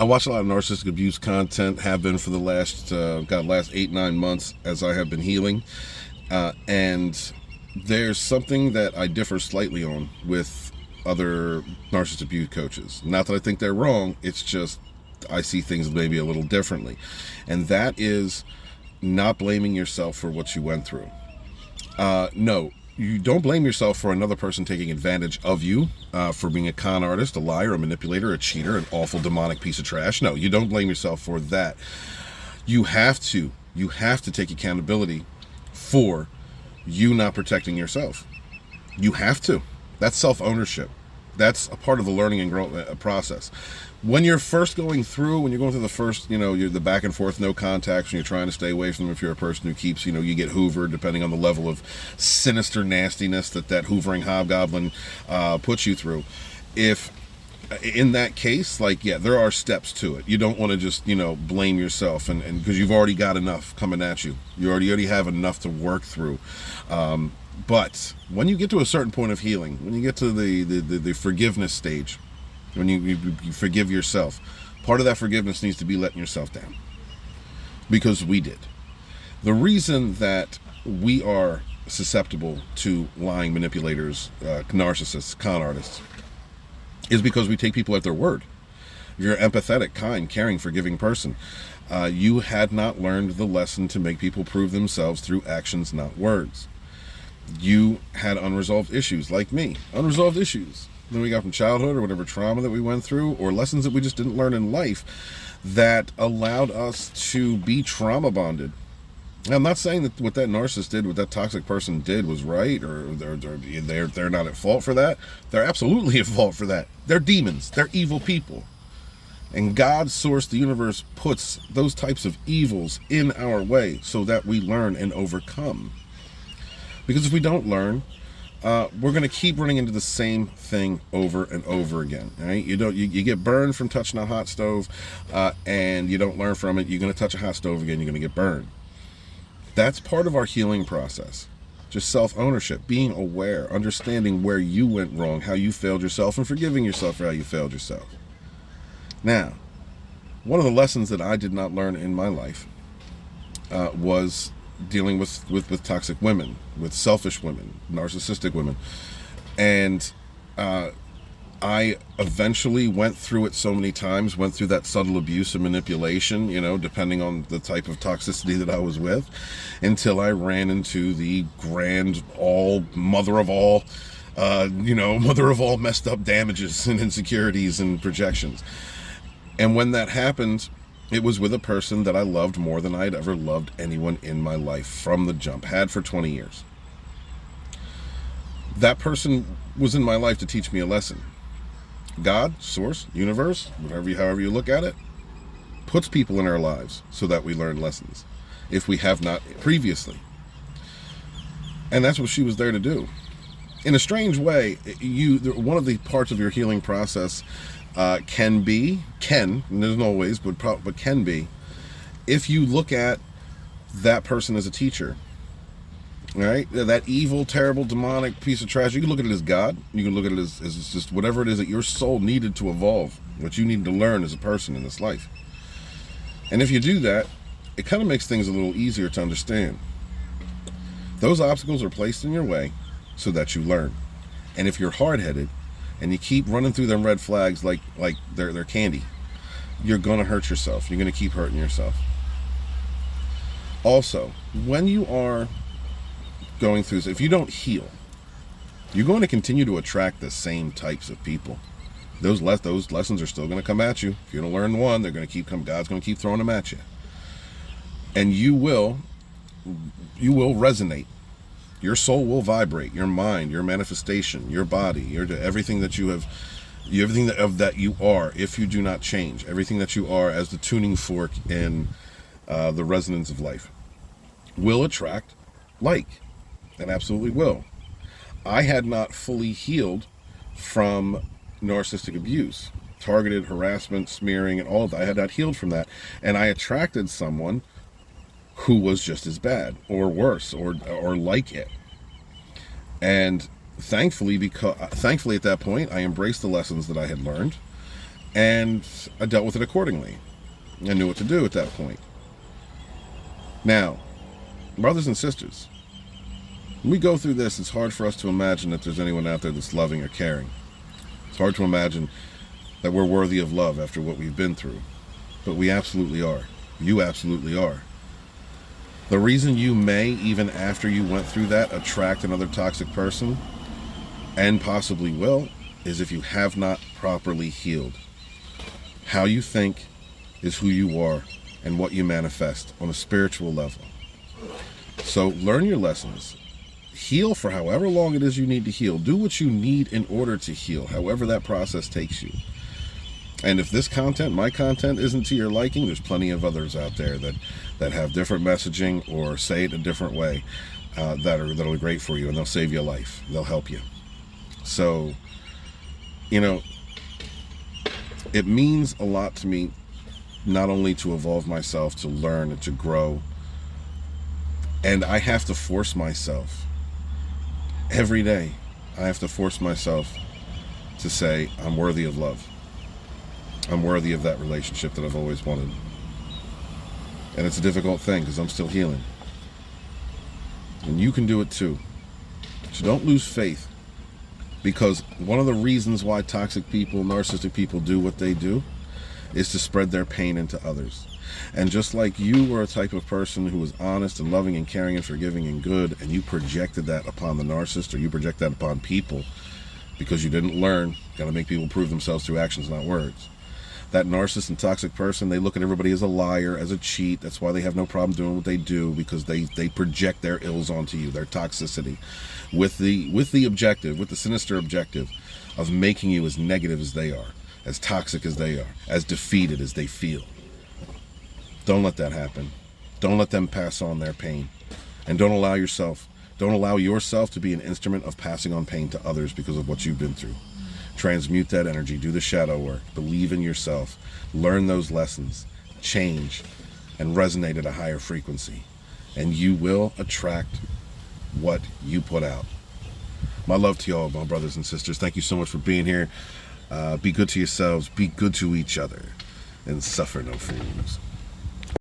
I watch a lot of narcissistic abuse content, have been for the last 8-9 months as I have been healing, and there's something that I differ slightly on with other narcissistic abuse coaches. Not that I think they're wrong, it's just I see things maybe a little differently, and that is not blaming yourself for what you went through. No, you don't blame yourself for another person taking advantage of you, for being a con artist, a liar, a manipulator, a cheater, an awful demonic piece of trash. No, you don't blame yourself for that. You have to take accountability for you not protecting yourself. You have to. That's self-ownership. That's a part of the learning and growth process. When you're first going through, when you're going through the first, you're the back and forth, no contacts, when you're trying to stay away from them, if you're a person who keeps, you get hoovered, depending on the level of sinister nastiness that hoovering hobgoblin puts you through. If in that case, there are steps to it. You don't want to just, blame yourself, and because you've already got enough coming at you. You already have enough to work through. But when you get to a certain point of healing, when you get to the forgiveness stage, when you forgive yourself, part of that forgiveness needs to be letting yourself down. Because we did. The reason that we are susceptible to lying manipulators, narcissists, con artists, is because we take people at their word. If you're an empathetic, kind, caring, forgiving person, you had not learned the lesson to make people prove themselves through actions, not words. You had unresolved issues, like me. Unresolved issues that we got from childhood, or whatever trauma that we went through, or lessons that we just didn't learn in life that allowed us to be trauma bonded. Now, I'm not saying that what that narcissist did, what that toxic person did was right, or they're not at fault for that. They're absolutely at fault for that. They're demons. They're evil people. And God's source, the universe, puts those types of evils in our way so that we learn and overcome. Because if we don't learn, we're going to keep running into the same thing over and over again. Right? You get burned from touching a hot stove, and you don't learn from it. You're going to touch a hot stove again. You're going to get burned. That's part of our healing process. Just self-ownership, being aware, understanding where you went wrong, how you failed yourself, and forgiving yourself for how you failed yourself. Now, one of the lessons that I did not learn in my life was dealing with toxic women, with selfish women, narcissistic women. And I eventually went through it so many times, went through that subtle abuse and manipulation, depending on the type of toxicity that I was with, until I ran into the grand mother of all messed up damages and insecurities and projections. And when that happened, it was with a person that I loved more than I had ever loved anyone in my life from the jump, had for 20 years. That person was in my life to teach me a lesson. God, source, universe, however you look at it, puts people in our lives so that we learn lessons, if we have not previously. And that's what she was there to do. In a strange way, one of the parts of your healing process can be, and there's no always, but can be, if you look at that person as a teacher. Right? That evil, terrible, demonic piece of trash, you can look at it as God. You can look at it as just whatever it is that your soul needed to evolve, what you need to learn as a person in this life. And if you do that, it kind of makes things a little easier to understand. Those obstacles are placed in your way so that you learn. And if you're hard-headed and you keep running through them red flags like they're candy, you're going to hurt yourself. You're going to keep hurting yourself. Also, when you are going through this, if you don't heal, you're going to continue to attract the same types of people. Those lessons are still going to come at you. If you don't learn one, they're going to keep coming. God's going to keep throwing them at you. And you will resonate. Your soul will vibrate. Your mind, your manifestation, your body, everything that you have, everything that you are, if you do not change, everything that you are as the tuning fork in the resonance of life, will attract like. It absolutely will. I had not fully healed from narcissistic abuse, targeted harassment, smearing, and all of that. I had not healed from that. And I attracted someone who was just as bad or worse or like it. And thankfully at that point, I embraced the lessons that I had learned. And I dealt with it accordingly. I knew what to do at that point. Now, brothers and sisters, when we go through this, it's hard for us to imagine that there's anyone out there that's loving or caring. It's hard to imagine that we're worthy of love after what we've been through. But we absolutely are. You absolutely are. The reason you may, even after you went through that, attract another toxic person, and possibly will, is if you have not properly healed. How you think is who you are and what you manifest on a spiritual level. So learn your lessons. Heal for however long it is you need to heal. Do what you need in order to heal, however that process takes you. And if this content, my content, isn't to your liking, there's plenty of others out there that have different messaging or say it a different way that'll be great for you, and they'll save your life. They'll help you. So, it means a lot to me not only to evolve myself, to learn and to grow. And I have to force myself every day. I have to force myself to say, I'm worthy of love. I'm worthy of that relationship that I've always wanted. And it's a difficult thing because I'm still healing. And you can do it too. So don't lose faith. Because one of the reasons why toxic people, narcissistic people do what they do is to spread their pain into others. And just like you were a type of person who was honest and loving and caring and forgiving and good, and you projected that upon the narcissist, or you project that upon people because you didn't learn, got to make people prove themselves through actions, not words. That narcissist and toxic person, they look at everybody as a liar, as a cheat. That's why they have no problem doing what they do, because they project their ills onto you, their toxicity, with the objective, with the sinister objective of making you as negative as they are, as toxic as they are, as defeated as they feel. Don't let that happen. Don't let them pass on their pain. And don't allow yourself to be an instrument of passing on pain to others because of what you've been through. Transmute that energy, do the shadow work, believe in yourself, learn those lessons, change, and resonate at a higher frequency. And you will attract what you put out. My love to you all, my brothers and sisters. Thank you so much for being here. Be good to yourselves, be good to each other, and suffer no fools.